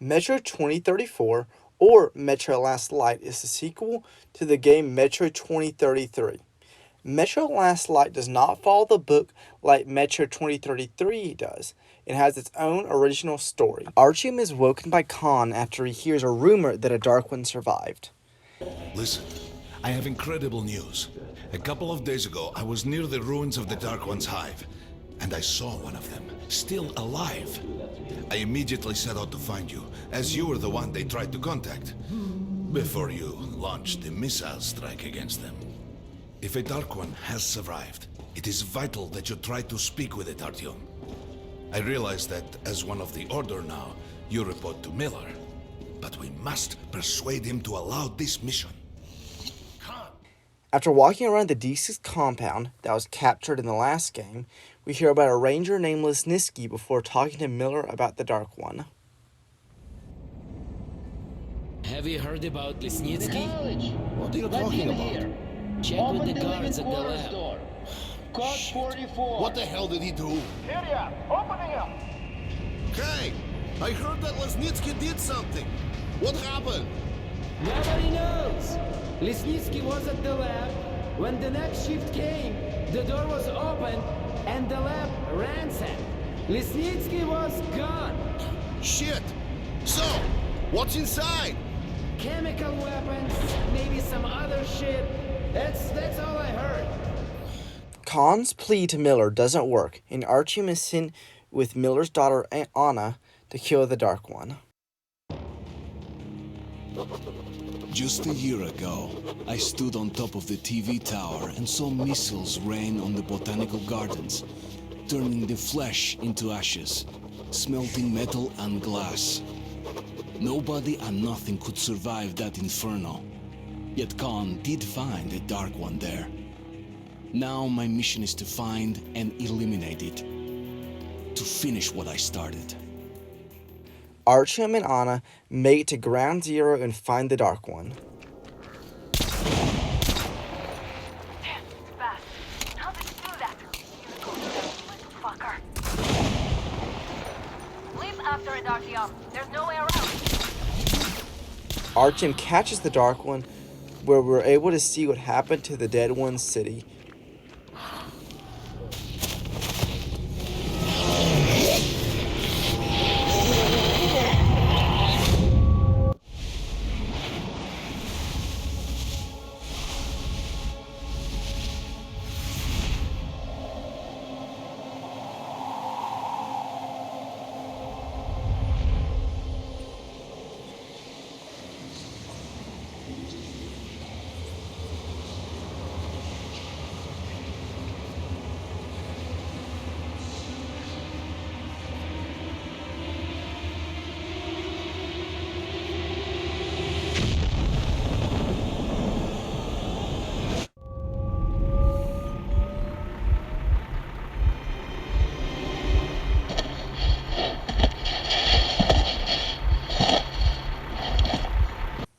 Metro 2034, or Metro Last Light, is the sequel to the game Metro 2033. Metro Last Light does not follow the book like Metro 2033 does. It has its own original story. Artyom is woken by Khan after he hears a rumor that a Dark One survived. Listen, I have incredible news. A couple of days ago, I was near the ruins of the Dark One's hive, and I saw one of them, still alive. I immediately set out to find you, as you were the one they tried to contact, before you launched the missile strike against them. If a Dark One has survived, it is vital that you try to speak with it, Artyom. I realize that, as one of the Order now, you report to Miller. But we must persuade him to allow this mission. After walking around the D6 compound that was captured in the last game, we hear about a ranger named Lesnitsky before talking to Miller about the Dark One. Have you heard about Lesnitsky? What are you talking about? Check with the guards at the lab. Code 44. What the hell did he do? Here ya, opening up. Hey, I heard that Lesnitsky did something. What happened? Nobody knows. Lesnitsky was at the lab. When the next shift came, the door was open and the lab ransacked. Lesnitsky was gone. Shit. So, what's inside? Chemical weapons, maybe some other shit. That's all I heard. Khan's plea to Miller doesn't work, and Artyom is sent with Miller's daughter Anna to kill the Dark One. Just a year ago, I stood on top of the TV tower and saw missiles rain on the botanical gardens, turning the flesh into ashes, smelting metal and glass. Nobody and nothing could survive that inferno. Yet Khan did find a Dark One there. Now my mission is to find and eliminate it. To finish what I started. Artyom and Anna make it to Ground Zero and find the Dark One. Damn, fast. How did you do that? You go to that little fucker. Leap after it, Artyom. There's no way around. Artyom catches the Dark One, where we're able to see what happened to the Dead One's city.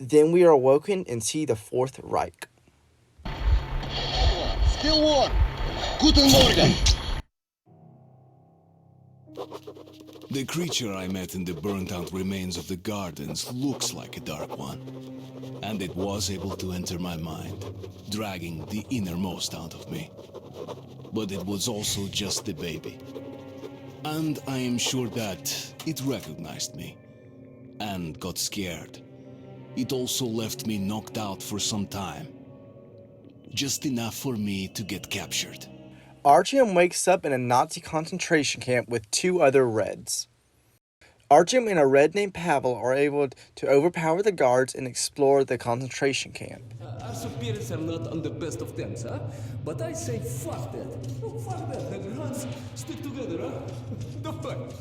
Then we are awoken and see the Fourth Reich. Still warm. Guten Morgen. The creature I met in the burnt-out remains of the gardens looks like a Dark One. And it was able to enter my mind, dragging the innermost out of me. But it was also just a baby. And I am sure that it recognized me and got scared. It also left me knocked out for some time. Just enough for me to get captured. Artyom wakes up in a Nazi concentration camp with two other Reds. Artyom and a Red named Pavel are able to overpower the guards and explore the concentration camp. Our superiors are not on the best of terms, huh? But I say fuck that. Oh, fuck that, nigger, Hans. Stick together, huh? The fuck?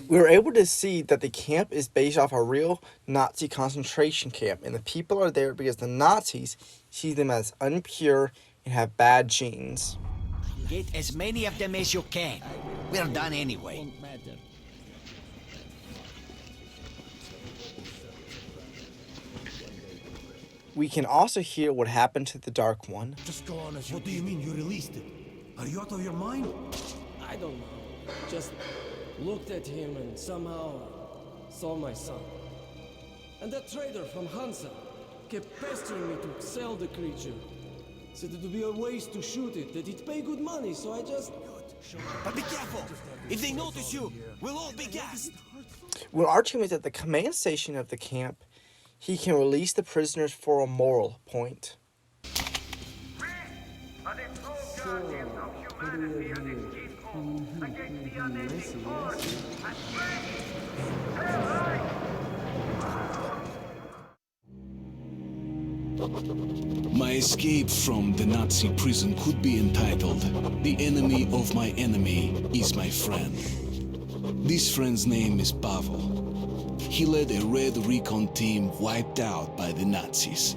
We were able to see that the camp is based off a real Nazi concentration camp, and the people are there because the Nazis see them as impure and have bad genes. Get as many of them as you can. We're done anyway. We can also hear what happened to the Dark One. Just go on as you. What do you mean you released it? Are you out of your mind? I don't know. Just looked at him and somehow saw my son. And that trader from Hansa kept pestering me to sell the creature. Said it would be a waste to shoot it, that it'd pay good money, so I just... But be careful! If they notice you, we'll all be gassed! When Artyom is at the command station of the camp, he can release the prisoners for a moral point. My escape from the Nazi prison could be entitled "The Enemy of My Enemy is My Friend." This friend's name is Pavel. He led a Red Recon team wiped out by the Nazis.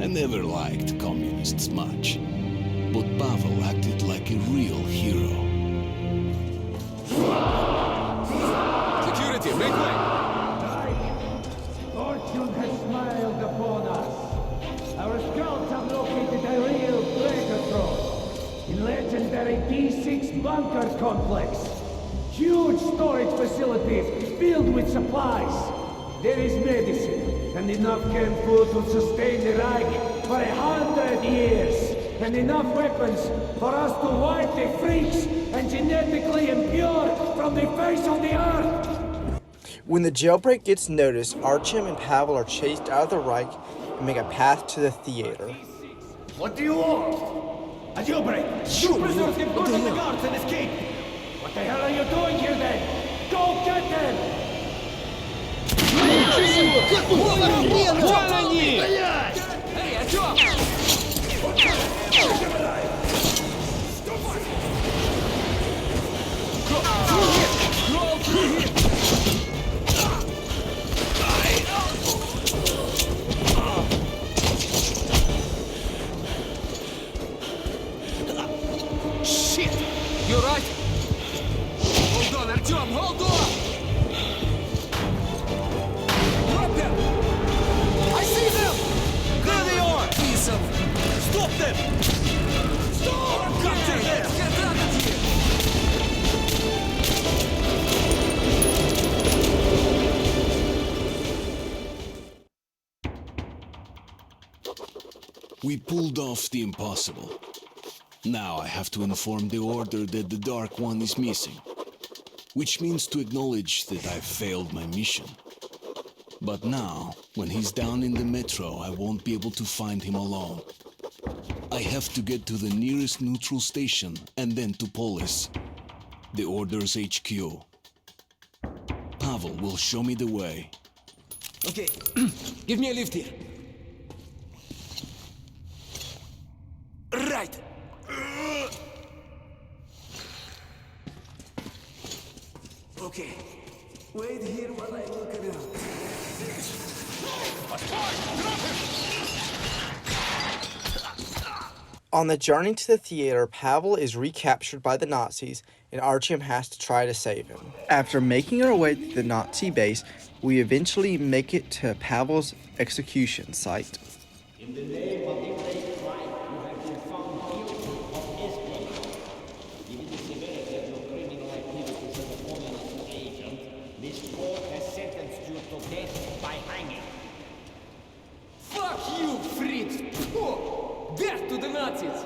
I never liked communists much, but Pavel acted like a real hero. Security, make way! Fortune has smiled upon us. Our scouts have located a real treasure trove in legendary D6 bunker complex. Huge storage facilities filled with supplies. There is medicine and enough canned food to sustain the Reich for 100 years. And enough weapons for us to wipe the freaks and genetically impure from the face of the earth. When the jailbreak gets noticed, Artyom and Pavel are chased out of the Reich and make a path to the theater. What do you want? A jailbreak! Shoot! Prisoners get caught on the guards and escape! What the hell are you doing here then? Go get them! Эй, о чем? Shit! You right? Hold on, Artyom, hold on! Drop them! I see them! There they are! Piece of... Stop them! Stop! Capture them! Get out of here! We pulled off the impossible. Now I have to inform the Order that the Dark One is missing, which means to acknowledge that I've failed my mission. But now, when he's down in the metro, I won't be able to find him alone. I have to get to the nearest neutral station and then to Polis, the Order's HQ. Pavel will show me the way. Okay, give me a lift here. Right. Okay, wait here while I look around. On the journey to the theater, Pavel is recaptured by the Nazis, and Artyom has to try to save him. After making our way to the Nazi base, we eventually make it to Pavel's execution site. In the name of the great Reich, you have been found guilty of espionage. Given the severity of your criminal activities as a communist agent, this court has sentenced you to death by hanging. Fuck you, Fritz! Phew! Death to the Nazis!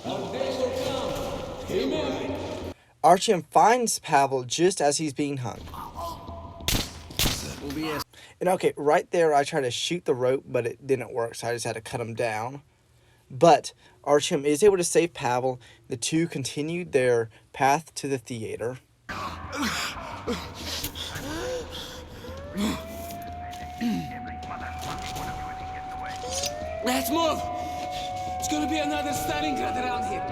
Our day will come! Amen! Artyom finds Pavel just as he's being hung. And okay, right there I tried to shoot the rope, but it didn't work, so I just had to cut him down. But Artyom is able to save Pavel. The two continued their path to the theater. Let's move! It's gonna be another Stalingrad around here.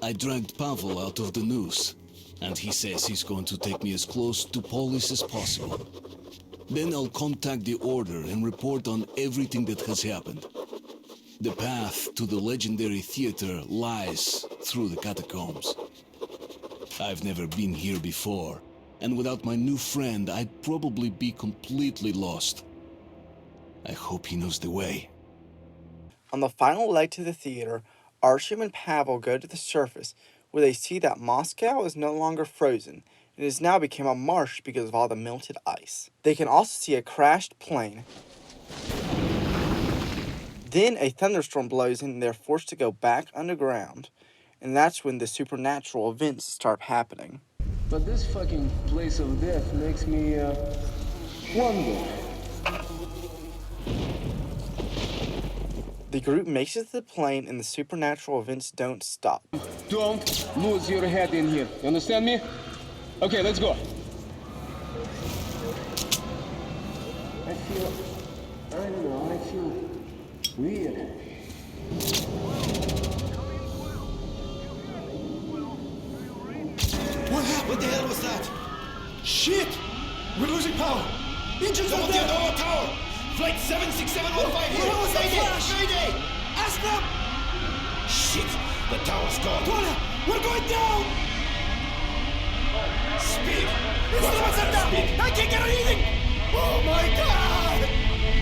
I dragged Pavel out of the noose, and he says he's going to take me as close to Polis as possible. Then I'll contact the Order and report on everything that has happened. The path to the legendary theater lies through the catacombs. I've never been here before, and without my new friend, I'd probably be completely lost. I hope he knows the way. On the final leg to the theater, Artyom and Pavel go to the surface where they see that Moscow is no longer frozen. It has now become a marsh because of all the melted ice. They can also see a crashed plane. Then a thunderstorm blows in and they're forced to go back underground. And that's when the supernatural events start happening. But this fucking place of death makes me, wonder. The group makes it to the plane and the supernatural events don't stop. Don't lose your head in here. You understand me? Okay, let's go. I don't know, I feel weird. What the hell was that? Shit! We're losing power! Engines are dead! Nova Tower! Flight 76715 here! What was that flash? Mayday! Ask them! Shit! The tower's gone! Tonya, we're going down! Speed! It's the ones down! I can't get anything! Oh my god!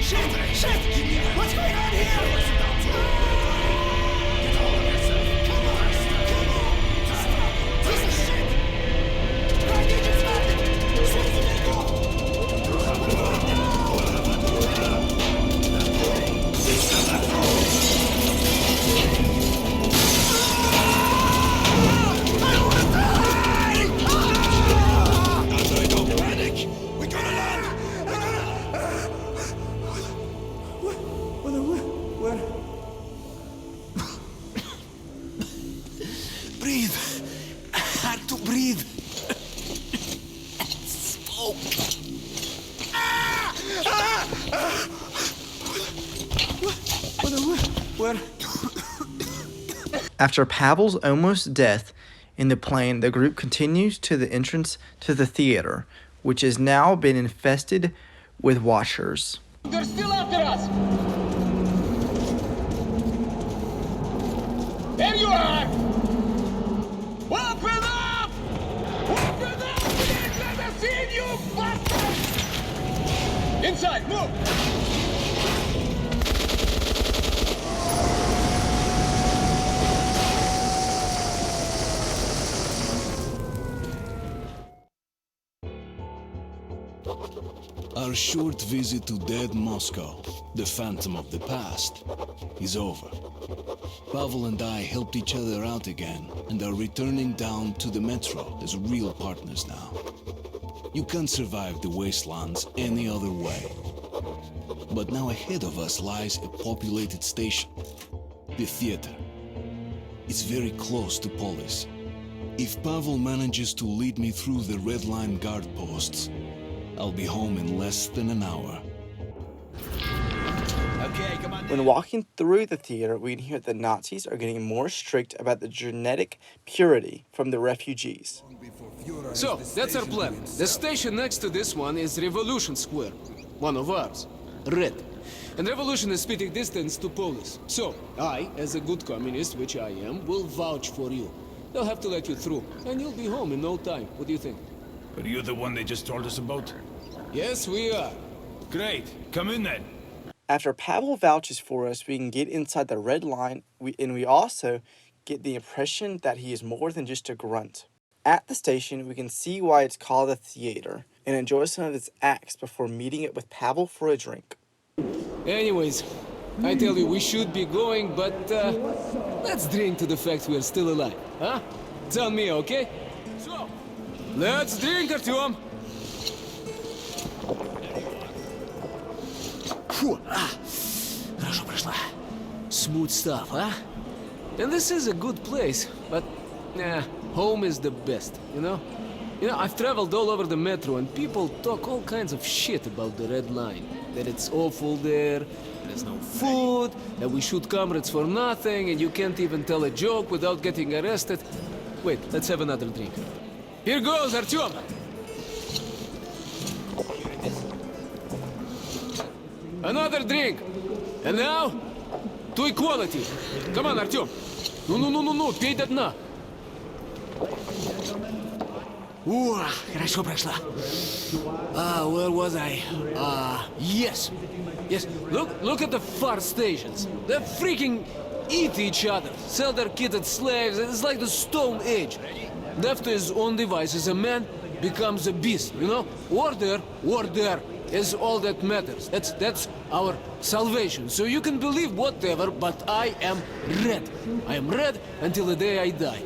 Shit! Shit! What's going on here? Breathe. Hard to breathe. Smoke. Where? After Pavel's almost death in the plane, the group continues to the entrance to the theater, which has now been infested with watchers. They're still after us! There you are! Open up! Open up! We didn't let us in, you bastard! Inside, move! Our short visit to dead Moscow, the phantom of the past, is over. Pavel and I helped each other out again and are returning down to the metro as real partners now. You can't survive the wastelands any other way. But now ahead of us lies a populated station, the theater. It's very close to Polis. If Pavel manages to lead me through the Red Line guard posts, I'll be home in less than an hour. Okay, come on. When walking through the theater, we can hear that the Nazis are getting more strict about the genetic purity from the refugees. So, that's our plan. The station next to this one is Revolution Square. One of ours. Red. And Revolution is spitting distance to Polis. So, I, as a good communist, which I am, will vouch for you. They'll have to let you through, and you'll be home in no time. What do you think? Are you the one they just told us about? Yes, we are. Great. Come in then. After Pavel vouches for us, we can get inside the Red Line, and we also get the impression that he is more than just a grunt. At the station, we can see why it's called a theater, and enjoy some of its acts before meeting it with Pavel for a drink. Anyways, I tell you, we should be going, but, let's drink to the fact we're still alive, huh? Tell me, okay? So, let's drink, Artyom! Хорошо прошла. Smooth stuff, huh? And this is a good place, but, home is the best, you know? You know, I've traveled all over the metro, and people talk all kinds of shit about the Red Line. That it's awful there, there's no food, that we shoot comrades for nothing, and you can't even tell a joke without getting arrested. Wait, let's have another drink. Here goes, Artyom! Another drink! And now, to equality! Come on, Artyom! No, пей до дна! Хорошо прошла. Where was I? Yes. Yes, look at the far stations. They freaking eat each other, sell their kitted slaves. It's like the Stone Age. Left to his own devices, a man becomes a beast, you know? Order is all that matters. That's our salvation. So you can believe whatever, but I am red. I am red until the day I die.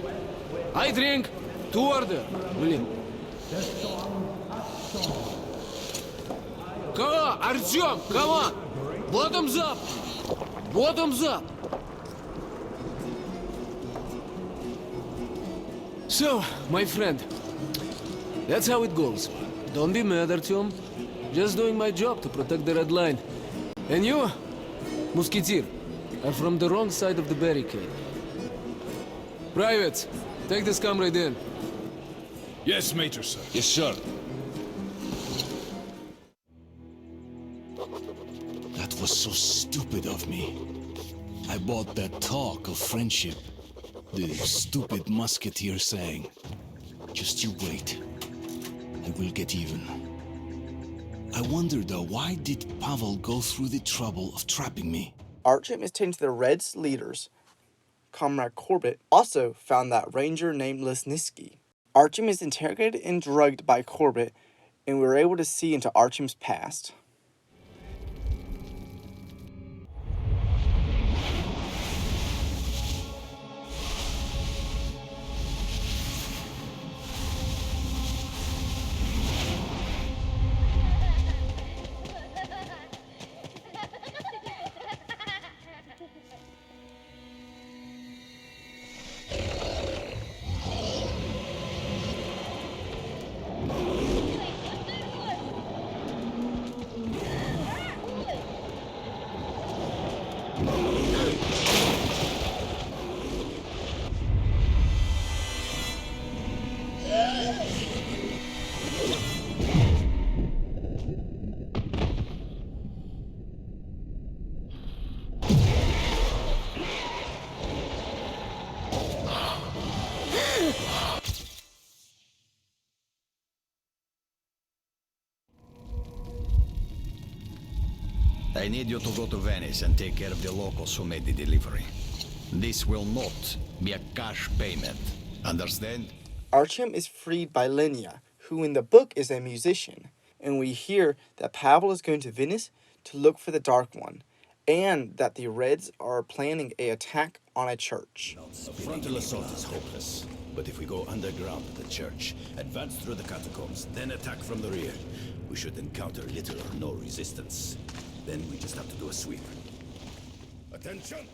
I drink to order, William. Come on, Artyom, come on! Bottoms up! Bottoms up! So, my friend, that's how it goes. Don't be mad, Artyom. Just doing my job to protect the Red Line. And you, Musketeer, are from the wrong side of the barricade. Privates, take this comrade in. Yes, Major, sir. Yes, sir. That was so stupid of me. I bought that talk of friendship. The stupid musketeer saying, "Just you wait, and we'll get even." I wonder though, why did Pavel go through the trouble of trapping me? Artyom is taken to the Reds' leaders. Comrade Corbett also found that ranger named Lesnitsky. Artyom is interrogated and drugged by Corbett, and we were able to see into Artyom's past. I need you to go to Venice and take care of the locals who made the delivery. This will not be a cash payment. Understand? Artyom is freed by Lenya, who in the book is a musician, and we hear that Pavel is going to Venice to look for the Dark One, and that the Reds are planning an attack on a church. A frontal assault is hopeless, but if we go underground at the church, advance through the catacombs, then attack from the rear, we should encounter little or no resistance. Then we just have to do a sweep. Attention!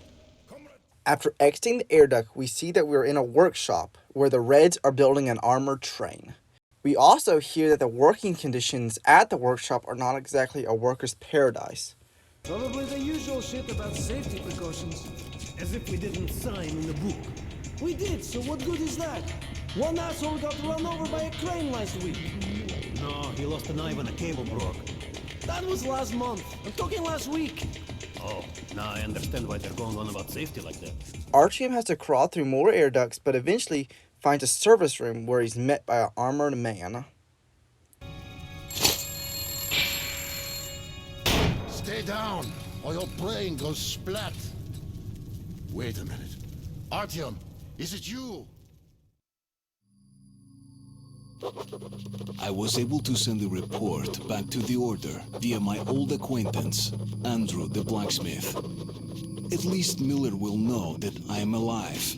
After exiting the air duct, we see that we're in a workshop where the Reds are building an armored train. We also hear that the working conditions at the workshop are not exactly a worker's paradise. Probably the usual shit about safety precautions. As if we didn't sign in the book. We did, so what good is that? One asshole got run over by a crane last week. No, he lost a knife and a cable broke. That was last month. I'm talking last week. Oh, now I understand why they're going on about safety like that. Artyom has to crawl through more air ducts, but eventually finds a service room where he's met by an armored man. Stay down, or your brain goes splat. Wait a minute. Artyom, is it you? I was able to send a report back to the Order via my old acquaintance, Andrew the blacksmith. At least Miller will know that I am alive,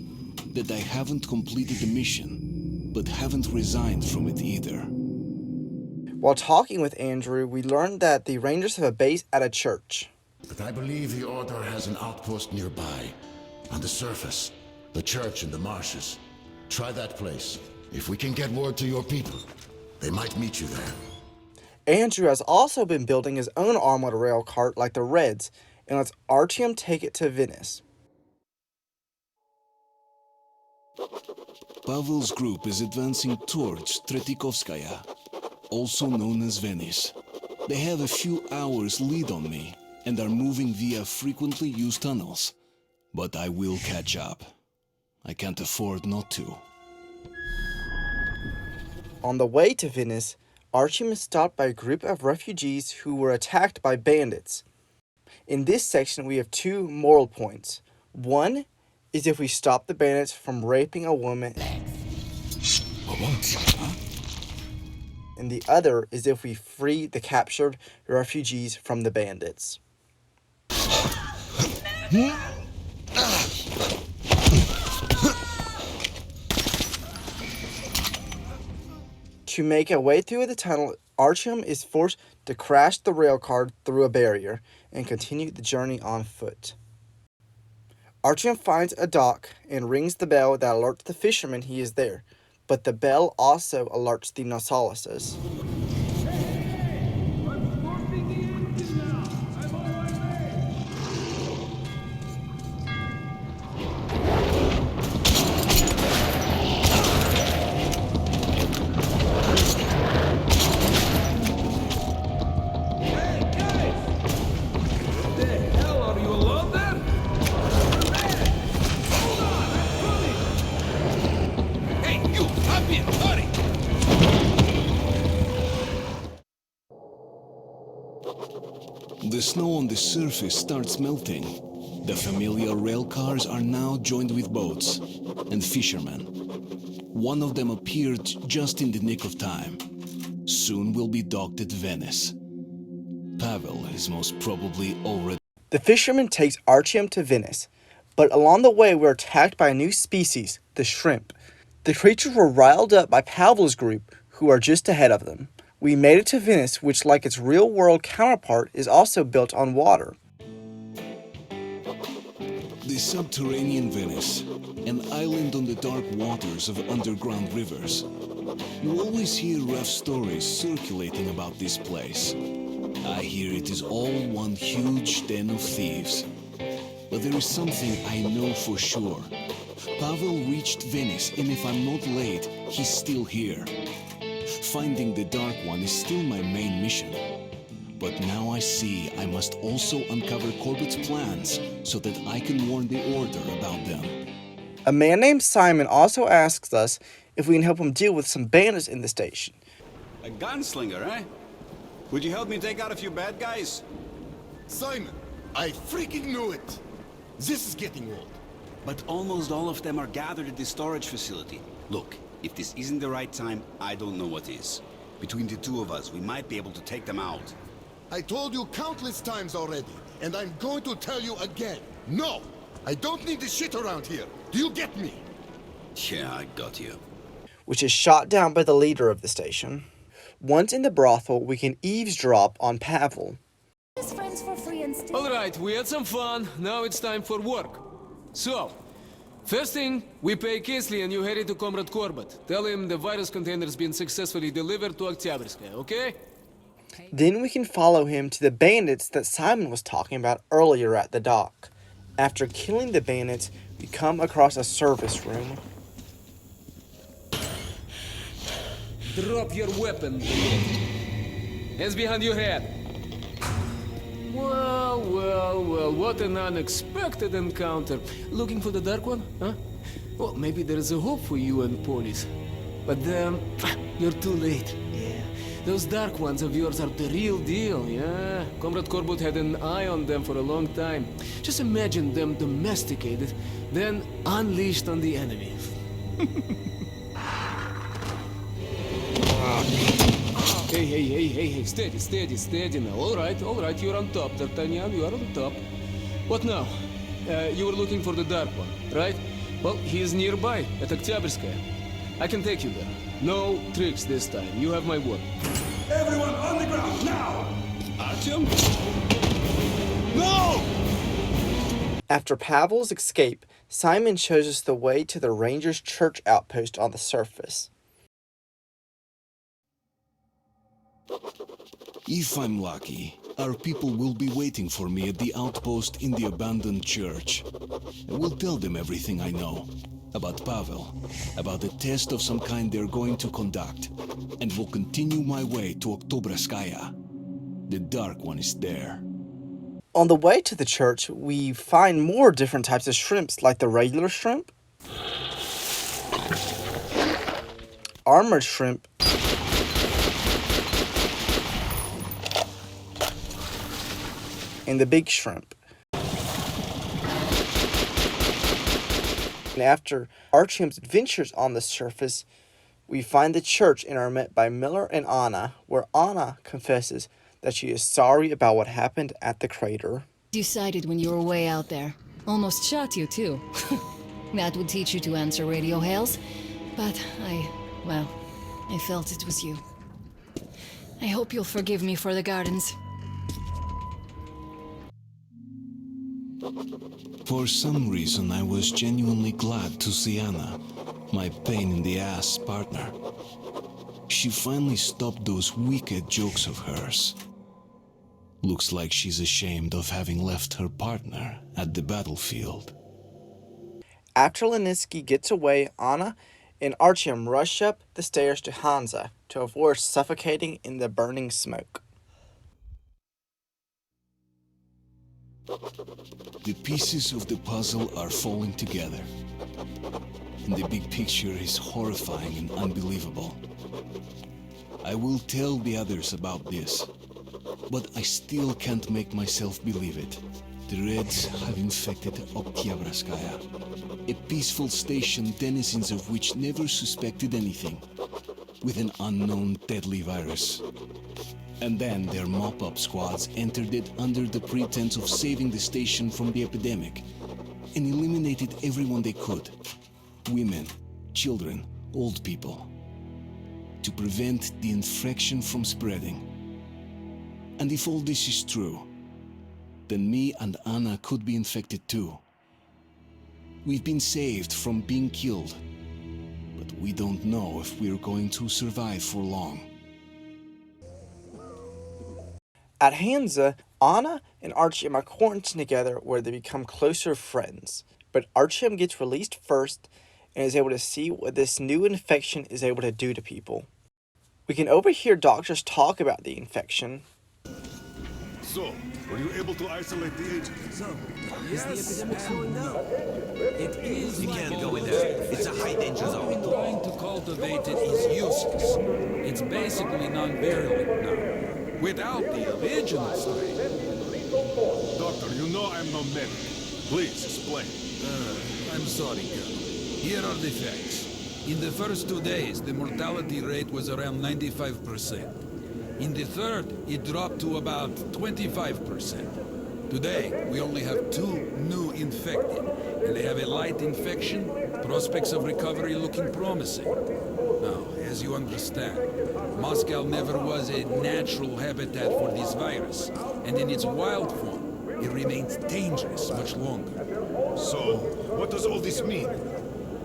that I haven't completed the mission, but haven't resigned from it either. While talking with Andrew, we learned that the Rangers have a base at a church. But I believe the Order has an outpost nearby. On the surface, the church in the marshes. Try that place. If we can get word to your people, they might meet you there. Andrew has also been building his own armored rail cart like the Reds, and lets Artyom take it to Venice. Pavel's group is advancing towards Tretikovskaya, also known as Venice. They have a few hours lead on me, and are moving via frequently used tunnels. But I will catch up. I can't afford not to. On the way to Venice, Artyom is stopped by a group of refugees who were attacked by bandits. In this section, we have two moral points. One is if we stop the bandits from raping a woman, and the other is if we free the captured refugees from the bandits. To make a way through the tunnel, Artyom is forced to crash the rail car through a barrier and continue the journey on foot. Artyom finds a dock and rings the bell that alerts the fisherman he is there, but the bell also alerts the Nosalises. The snow on the surface starts melting. The familiar rail cars are now joined with boats and fishermen. One of them appeared just in the nick of time. Soon will be docked at Venice. Pavel is most probably already... The fisherman takes Artyom to Venice, but along the way we're attacked by a new species, the shrimp. The creatures were riled up by Pavel's group, who are just ahead of them. We made it to Venice, which, like its real-world counterpart, is also built on water. The subterranean Venice, an island on the dark waters of underground rivers. You always hear rough stories circulating about this place. I hear it is all one huge den of thieves. But there is something I know for sure. Pavel reached Venice, and if I'm not late, he's still here. Finding the Dark One is still my main mission. But now I see I must also uncover Corbett's plans so that I can warn the Order about them. A man named Simon also asks us if we can help him deal with some bandits in the station. A gunslinger, eh? Would you help me take out a few bad guys? Simon, I freaking knew it! This is getting old. But almost all of them are gathered at the storage facility. Look, if this isn't the right time, I don't know what is. Between the two of us, we might be able to take them out. I told you countless times already, and I'm going to tell you again. No! I don't need this shit around here. Do you get me? Yeah, I got you. Which is shot down by the leader of the station. Once in the brothel, we can eavesdrop on Pavel. Alright, we had some fun. Now it's time for work. So, first thing, we pay Kesley and you head to Comrade Corbett. Tell him the virus container's been successfully delivered to Oktyabrskaya, okay? Then we can follow him to the bandits that Simon was talking about earlier at the dock. After killing the bandits, we come across a service room. Drop your weapon, hands behind your head. Well, what an unexpected encounter. Looking for the Dark One, huh? Well, maybe there's a hope for you and Polis. But, you're too late. Yeah, those Dark Ones of yours are the real deal, yeah? Comrade Corbett had an eye on them for a long time. Just imagine them domesticated, then unleashed on the enemy. Hey, steady now. All right, you're on top, D'Artagnan, you are on top. What now? You were looking for the Dark One, right? Well, he is nearby, at Oktyabrskaya. I can take you there. No tricks this time, you have my word. Everyone on the ground, now! Artyom? No! After Pavel's escape, Simon shows us the way to the Rangers' church outpost on the surface. If I'm lucky, our people will be waiting for me at the outpost in the abandoned church. I will tell them everything I know. About Pavel, about a test of some kind they're going to conduct, and will continue my way to Oktyabrskaya. The Dark One is there. On the way to the church, we find more different types of shrimps, like the regular shrimp, armored shrimp, and the big shrimp. And after Artyom's adventures on the surface, we find the church and are met by Miller and Anna, where Anna confesses that she is sorry about what happened at the crater. You sighted when you were way out there. Almost shot you, too. That would teach you to answer radio hails. But I felt it was you. I hope you'll forgive me for the gardens. For some reason, I was genuinely glad to see Anna, my pain-in-the-ass partner. She finally stopped those wicked jokes of hers. Looks like she's ashamed of having left her partner at the battlefield. After Lesniansky gets away, Anna and Artyom rush up the stairs to Hansa to avoid suffocating in the burning smoke. The pieces of the puzzle are falling together, and the big picture is horrifying and unbelievable. I will tell the others about this, but I still can't make myself believe it. The Reds have infected Oktyabrskaya, a peaceful station denizens of which never suspected anything, with an unknown deadly virus. And then their mop-up squads entered it under the pretense of saving the station from the epidemic, and eliminated everyone they could. Women, children, old people. To prevent the infection from spreading. And if all this is true, then me and Anna could be infected too. We've been saved from being killed, but we don't know if we're going to survive for long. At Hansa, Anna and Artyom are quarantined together where they become closer friends. But Artyom gets released first and is able to see what this new infection is able to do to people. We can overhear doctors talk about the infection. So, were you able to isolate the agent? So, is the epidemic slowing down? It is. You can't go in there. It's a high-danger zone. Trying to cultivate it is useless. It's basically non-virulent now. Without the original strain. Doctor, you know I'm no medic. Please, explain. I'm sorry, Colonel. Here are the facts. In the first 2 days, the mortality rate was around 95%. In the third, it dropped to about 25%. Today, we only have 2 new infected, and they have a light infection, prospects of recovery looking promising. Now, as you understand, Moscow never was a natural habitat for this virus, and in its wild form, it remains dangerous much longer. So, what does all this mean?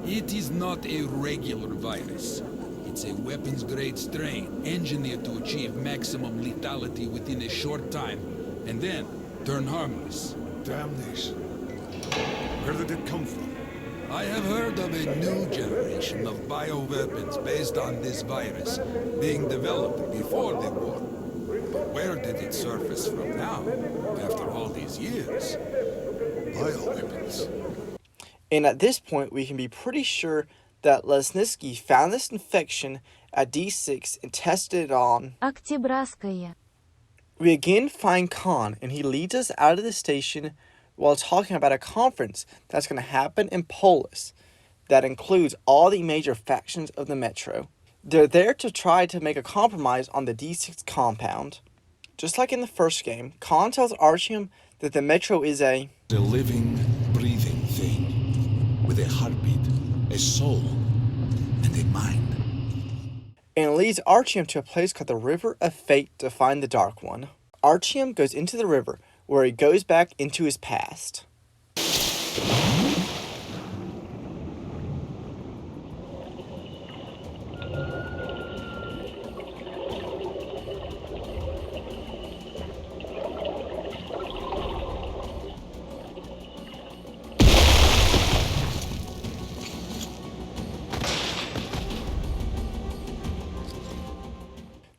It is not a regular virus. It's a weapons-grade strain engineered to achieve maximum lethality within a short time, and then turn harmless. Damnation. Where did it come from? I have heard of a new generation of bioweapons based on this virus being developed before the war. But where did it surface from now, after all these years? Bioweapons. And at this point, we can be pretty sure that Lesniansky found this infection at D6 and tested it on Октябрьская. We again find Khan, and he leads us out of the station while talking about a conference that's going to happen in Polis that includes all the major factions of the Metro. They're there to try to make a compromise on the D6 compound. Just like in the first game, Khan tells Artyom that the Metro is a living, breathing thing with a heartbeat, a soul, and a mind. And leads Artyom to a place called the River of Fate to find the Dark One. Artyom goes into the river, where he goes back into his past.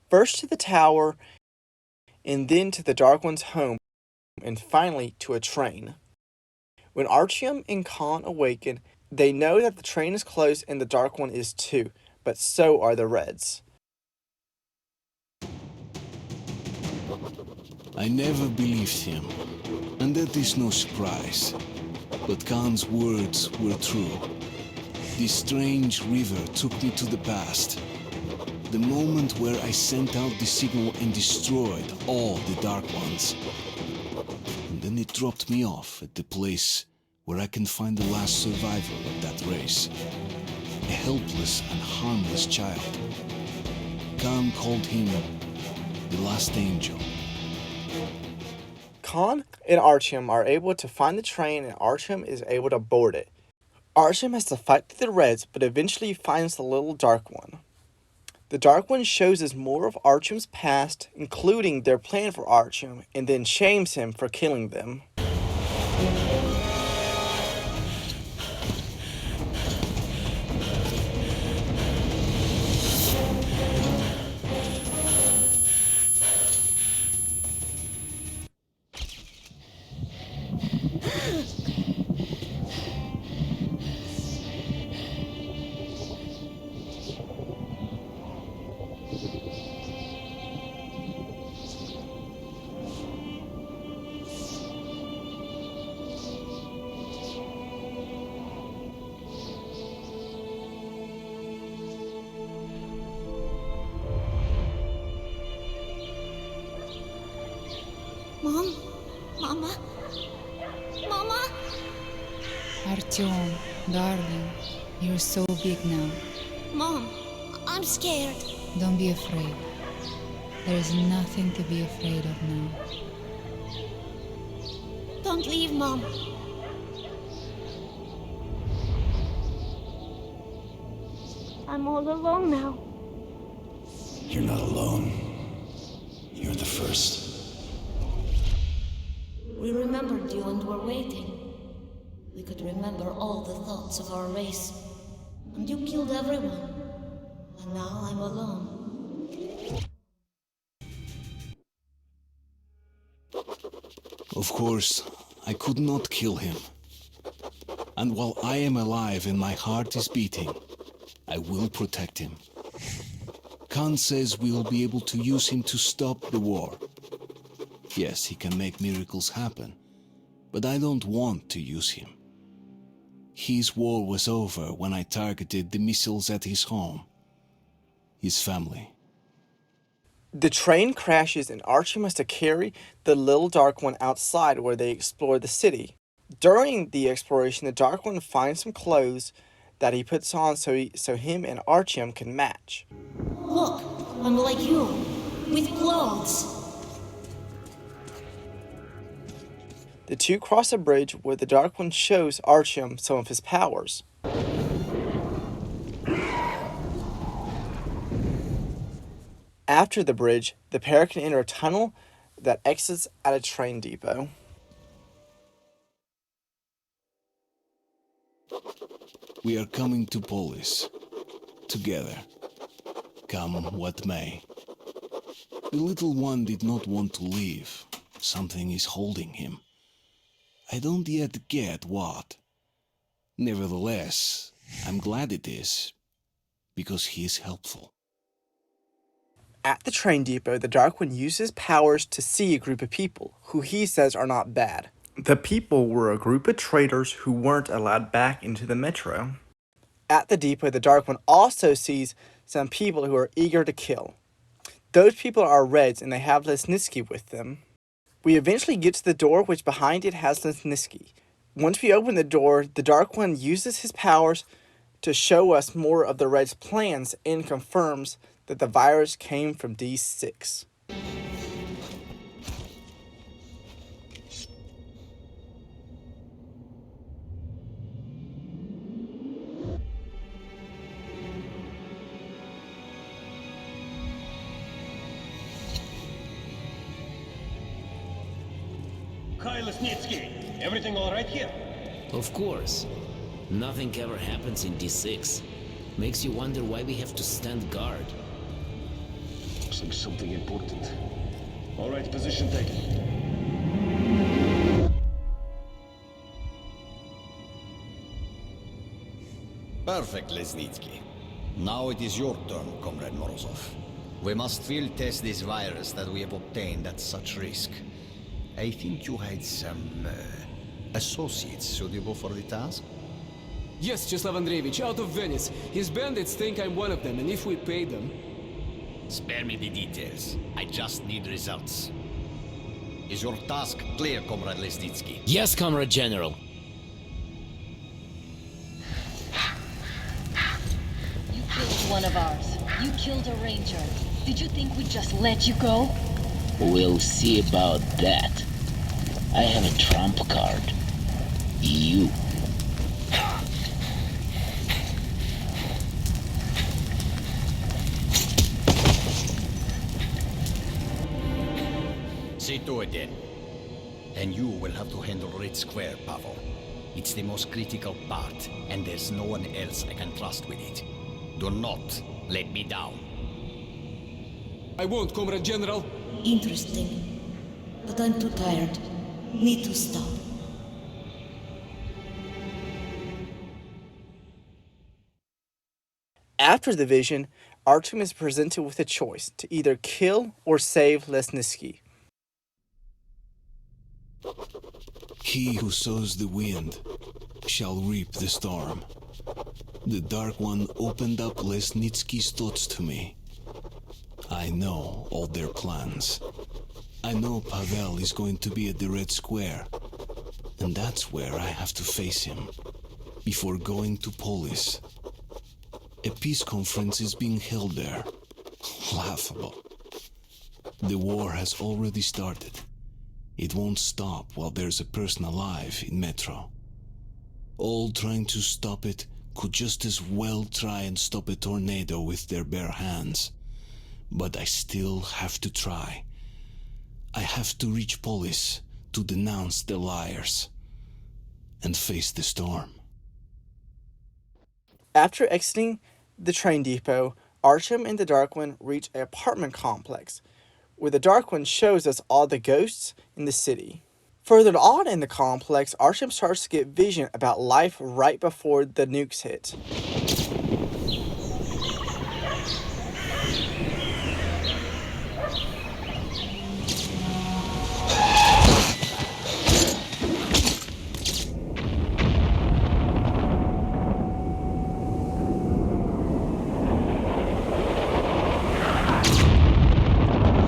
First to the tower, and then to the Dark One's home, and finally to a train. When Artyom and Khan awaken, they know that the train is close and the Dark One is too, but so are the Reds. I never believed him, And that is no surprise. But Khan's words were true. This strange river took me to the past. The moment where I sent out the signal and destroyed all the Dark Ones. And then it dropped me off at the place where I can find the last survivor of that race. A helpless and harmless child. Khan called him the Last Angel. Khan and Artyom are able to find the train and Artyom is able to board it. Artyom has to fight through the Reds but eventually finds the little Dark One. The Dark One shows us more of Artyom's past, including their plan for Artyom, and then shames him for killing them. Mom? Mama? Mama? Artyom, darling, you're so big now. Mom, I'm scared. Don't be afraid. There's nothing to be afraid of now. Don't leave, Mom. I'm all alone now. You're not alone. You're the first. We remembered you and were waiting. We could remember all the thoughts of our race. And you killed everyone. And now I'm alone. Of course, I could not kill him. And while I am alive and my heart is beating, I will protect him. Khan says we will be able to use him to stop the war. Yes, he can make miracles happen, but I don't want to use him. His war was over when I targeted the missiles at his home, his family. The train crashes and Artyom has to carry the little Dark One outside where they explore the city. During the exploration, the Dark One finds some clothes that he puts on so him and Artyom can match. Look, I'm like you, with clothes. The two cross a bridge where the Dark One shows Artyom some of his powers. After the bridge, the pair can enter a tunnel that exits at a train depot. We are coming to Polis, together, come what may. The little one did not want to leave. Something is holding him. I don't yet get what. Nevertheless, I'm glad it is, because he is helpful. At the train depot, the Dark One uses powers to see a group of people, who he says are not bad. The people were a group of traitors who weren't allowed back into the metro. At the depot, the Dark One also sees some people who are eager to kill. Those people are Reds and they have Lesnitsky with them. We eventually get to the door which behind it has Lesnitsky. Once we open the door, the Dark One uses his powers to show us more of the Reds' plans and confirms that the virus came from D6. Hi, Lesnitsky. Everything all right here? Of course. Nothing ever happens in D6. Makes you wonder why we have to stand guard. Looks like something important. All right, position taken. Perfect, Lesnitsky. Now it is your turn, Comrade Morozov. We must field test this virus that we have obtained at such risk. I think you had some associates suitable for the task? Yes, Czeslaw Andreevich, out of Venice. His bandits think I'm one of them, and if we pay them... Spare me the details. I just need results. Is your task clear, Comrade Lesnitsky? Yes, Comrade General. You killed one of ours. You killed a ranger. Did you think we'd just let you go? We'll see about that. I have a trump card. You. See to it then. And you will have to handle Red Square, Pavel. It's the most critical part, and there's no one else I can trust with it. Do not let me down. I won't, Comrade General. Interesting. But I'm too tired. Need to stop. After the vision, Artyom is presented with a choice to either kill or save Lesnitsky. He who sows the wind shall reap the storm. The Dark One opened up Lesnitsky's thoughts to me. I know all their plans. I know Pavel is going to be at the Red Square, and that's where I have to face him, before going to Polis. A peace conference is being held there. Laughable. The war has already started. It won't stop while there's a person alive in Metro. All trying to stop it could just as well try and stop a tornado with their bare hands. But I still have to try. I have to reach Polis to denounce the liars and face the storm. After exiting the train depot, Artyom and the Dark One reach an apartment complex, where the Dark One shows us all the ghosts in the city. Further on in the complex, Artyom starts to get vision about life right before the nukes hit.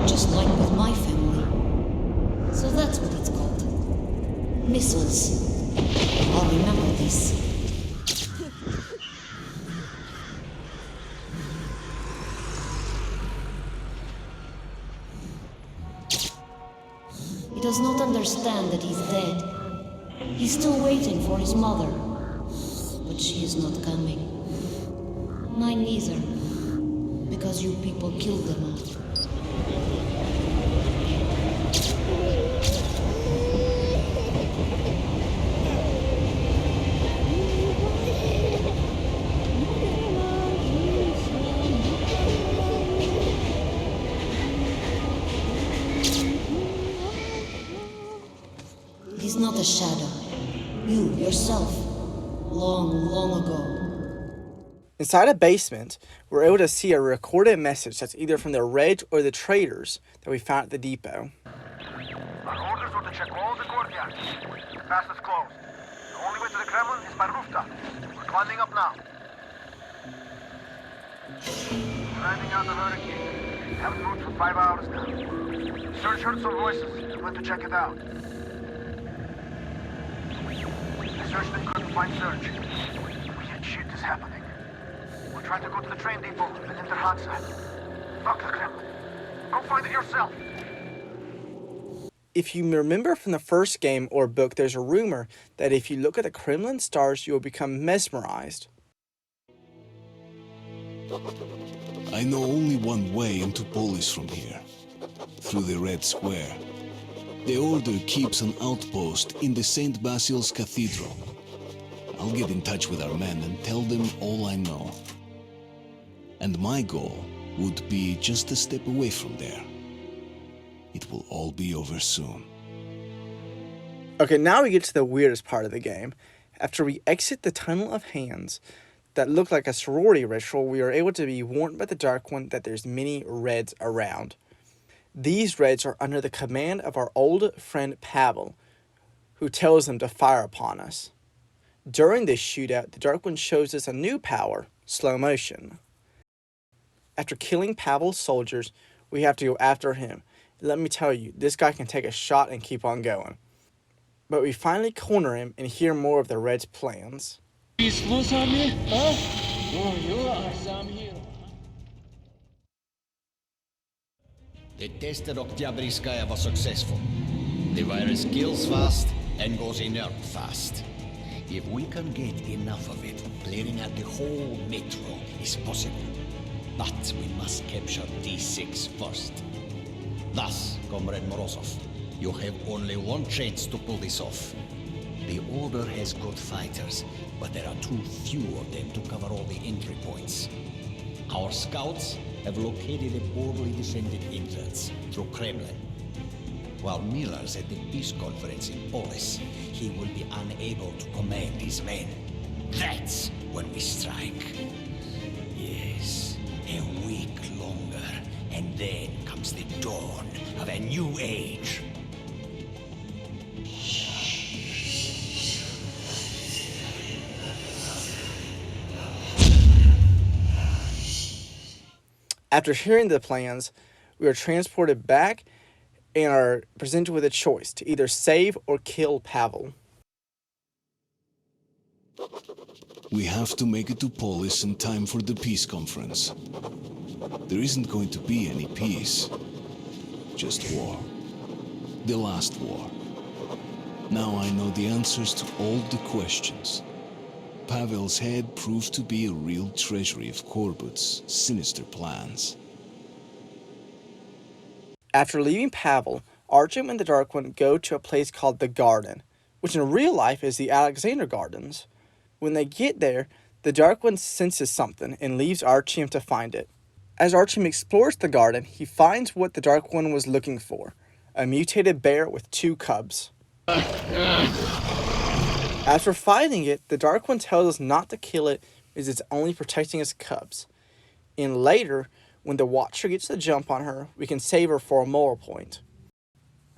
Just like with my family. So that's what it's called. Missiles. I'll remember this. He does not understand that he's dead. He's still waiting for his mother. But she is not coming. Mine neither. Because you people killed them all. He's not a shadow. You, yourself. Long, long ago. Inside a basement, we're able to see a recorded message that's either from the Reds or the traders that we found at the depot. Our orders were to check all the courtyards. The pass is closed. The only way to the Kremlin is by rooftop. We're climbing up now. Finding out the hurricane. Haven't moved for 5 hours now. Serge heard some voices and went to check it out. I searched and couldn't find Serge. Weird shit is happening. We're trying to go to the train depot and enter Hansa. Fuck the Kremlin. Go find it yourself. If you remember from the first game or book, there's a rumor that if you look at the Kremlin stars, you will become mesmerized. I know only one way into Polis from here, through the Red Square. The Order keeps an outpost in the St. Basil's Cathedral. I'll get in touch with our men and tell them all I know. And my goal would be just a step away from there. It will all be over soon. Okay, now we get to the weirdest part of the game. After we exit the Tunnel of Hands that looked like a sorority ritual, we are able to be warned by the Dark One that there's many Reds around. These Reds are under the command of our old friend Pavel, who tells them to fire upon us. During this shootout, the Dark One shows us a new power, slow motion. After killing Pavel's soldiers, we have to go after him. Let me tell you, this guy can take a shot and keep on going. But we finally corner him and hear more of the Reds' plans. The test at Oktyabrskaya was successful. The virus kills fast and goes inert fast. If we can get enough of it, clearing out the whole metro is possible. But we must capture D6 first. Thus, Comrade Morozov, you have only one chance to pull this off. The Order has good fighters, but there are too few of them to cover all the entry points. Our scouts have located a boldly defended entrance through Kremlin. While Miller's at the peace conference in Polis, he will be unable to command his men. That's when we strike. Yes, a week longer, and then comes the dawn of a new age. After hearing the plans, we are transported back and are presented with a choice to either save or kill Pavel. We have to make it to Polis in time for the peace conference. There isn't going to be any peace, just war. The last war. Now I know the answers to all the questions. Pavel's head proved to be a real treasury of Korbut's sinister plans. After leaving Pavel, Artyom and the Dark One go to a place called the Garden, which in real life is the Alexander Gardens. When they get there, the Dark One senses something and leaves Artyom to find it. As Artyom explores the garden, he finds what the Dark One was looking for, a mutated bear with 2 cubs. After finding it, the Dark One tells us not to kill it as it's only protecting its cubs. And later, when the Watcher gets the jump on her, we can save her for a moral point.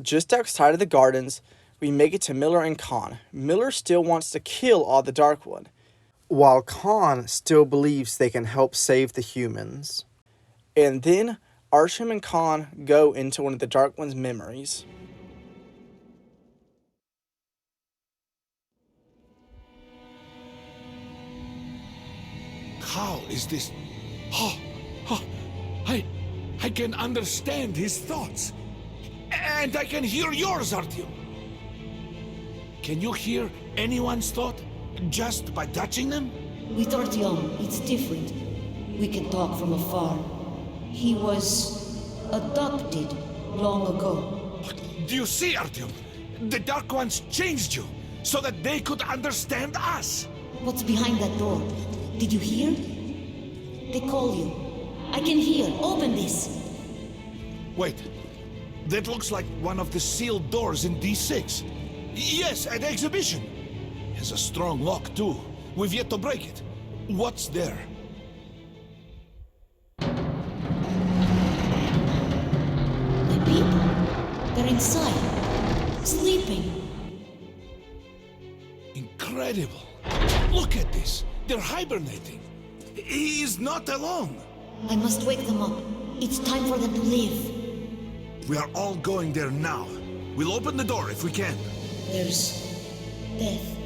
Just outside of the gardens, we make it to Miller and Khan. Miller still wants to kill all the Dark One, while Khan still believes they can help save the humans. And then, Artyom and Khan go into one of the Dark One's memories. How is this? I can understand his thoughts. And I can hear yours, Artyom. Can you hear anyone's thought just by touching them? With Artyom, it's different. We can talk from afar. He was adopted long ago. Do you see, Artyom? The Dark Ones changed you so that they could understand us. What's behind that door? Did you hear? They call you. I can hear. Open this. Wait. That looks like one of the sealed doors in D6. Yes, an exhibition. Has a strong lock, too. We've yet to break it. What's there? The people. They're inside. Sleeping. Incredible. Look at this. They're hibernating. He is not alone. I must wake them up. It's time for them to live. We are all going there now. We'll open the door if we can. There's death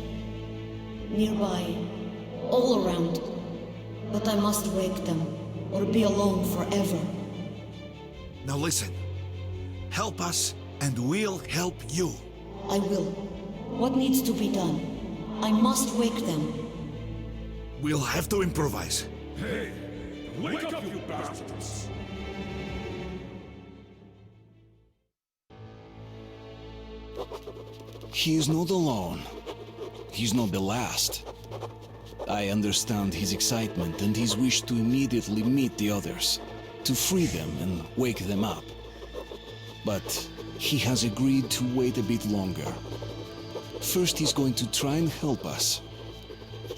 nearby, all around. But I must wake them, or be alone forever. Now listen. Help us, and we'll help you. I will. What needs to be done? I must wake them. We'll have to improvise. Hey, wake up, you bastards! He is not alone. He's not the last. I understand his excitement and his wish to immediately meet the others, to free them and wake them up. But he has agreed to wait a bit longer. First, he's going to try and help us.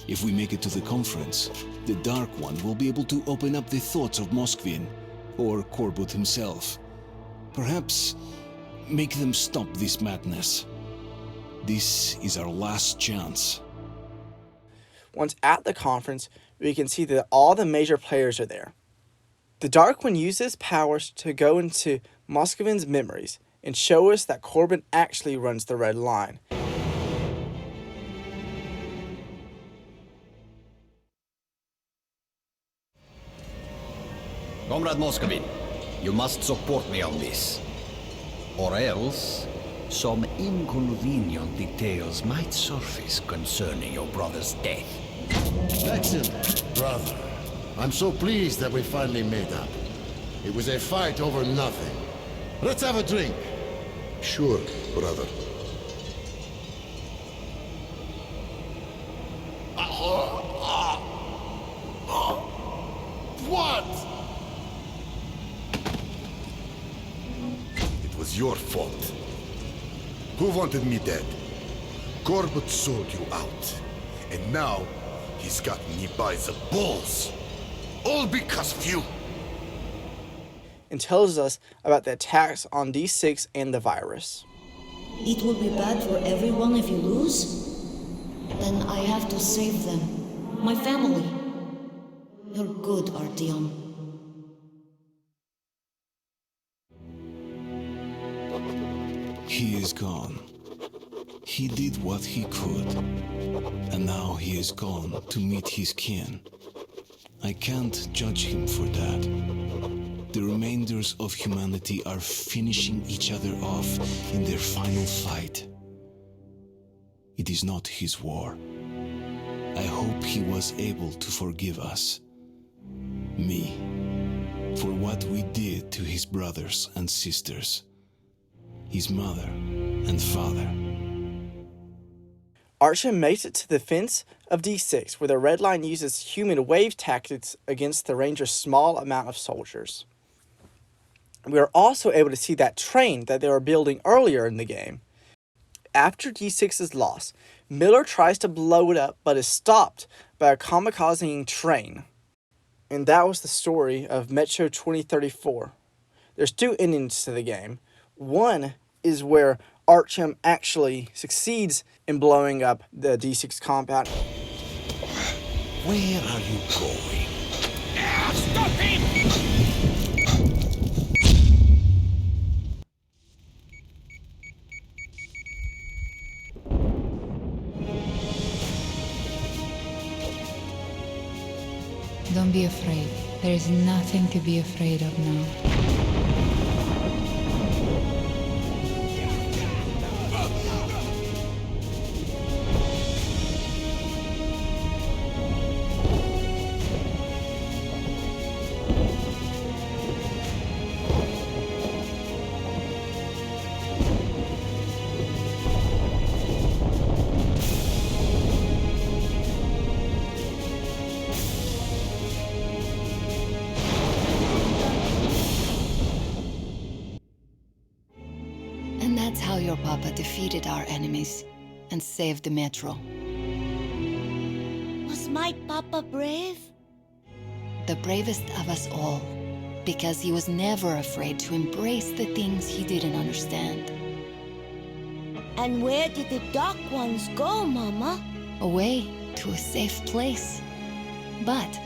If we make it to the conference, the Dark One will be able to open up the thoughts of Moskvin, or Korbut himself. Perhaps make them stop this madness. This is our last chance. Once at the conference, we can see that all the major players are there. The Dark One uses powers to go into Moscovin's memories and show us that Corbin actually runs the Red Line. Comrade Moscovin, you must support me on this. Or else, some inconvenient details might surface concerning your brother's death. Excellent, brother. I'm so pleased that we finally made up. It was a fight over nothing. Let's have a drink. Sure, brother. What? It was your fault. Who wanted me dead? Corbett sold you out. And now, he's got me by the balls. All because of you. And tells us about the attacks on D6 and the virus. It will be bad for everyone if you lose? Then I have to save them. My family. You're good, Artyom. He is gone. He did what he could. And now he is gone to meet his kin. I can't judge him for that. The remainders of humanity are finishing each other off in their final fight. It is not his war. I hope he was able to forgive us. Me. For what we did to his brothers and sisters. His mother and father. Artyom makes it to the fence of D6, where the Red Line uses human wave tactics against the Rangers' small amount of soldiers. We are also able to see that train that they were building earlier in the game. After D6 is lost, Miller tries to blow it up, but is stopped by a kamikaze train. And that was the story of Metro 2034. There's two endings to the game. One is where Artyom actually succeeds in blowing up the D6 compound. Where are you going? Stop him! Don't be afraid. There is nothing to be afraid of now. That's how your papa defeated our enemies and saved the Metro. Was my papa brave? The bravest of us all, because he was never afraid to embrace the things he didn't understand. And where did the Dark Ones go, Mama? Away to a safe place. But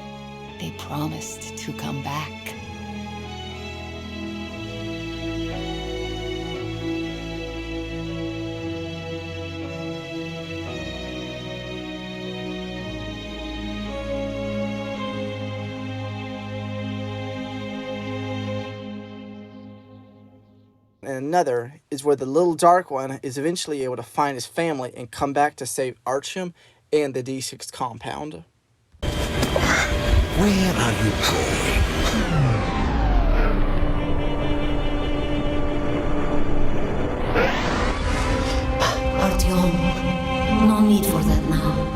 they promised to come back. And another is where the little Dark One is eventually able to find his family and come back to save Artyom and the D6 compound. Where are you going? Artyom, no need for that now.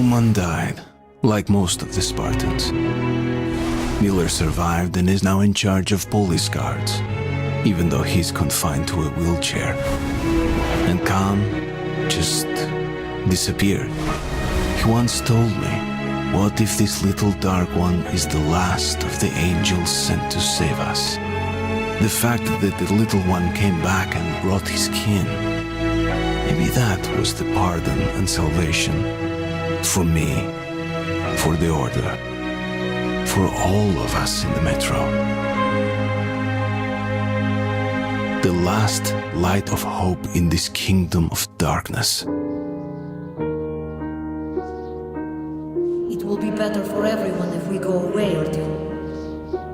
Someone died, like most of the Spartans. Miller survived and is now in charge of police guards, even though he's confined to a wheelchair. And Khan just disappeared. He once told me, what if this little Dark One is the last of the angels sent to save us? The fact that the little one came back and brought his kin, maybe that was the pardon and salvation for me, for the Order, for all of us in the Metro. The last light of hope in this kingdom of darkness. It will be better for everyone if we go away or two.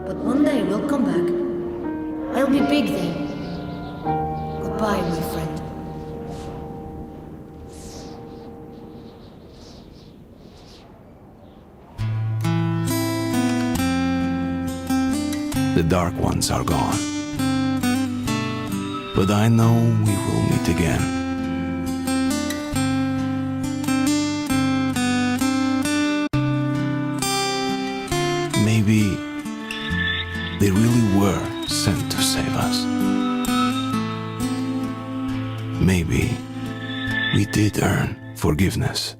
But one day we'll come back. I'll be big then. Goodbye, my friend. The Dark Ones are gone. But I know we will meet again. Maybe they really were sent to save us. Maybe we did earn forgiveness.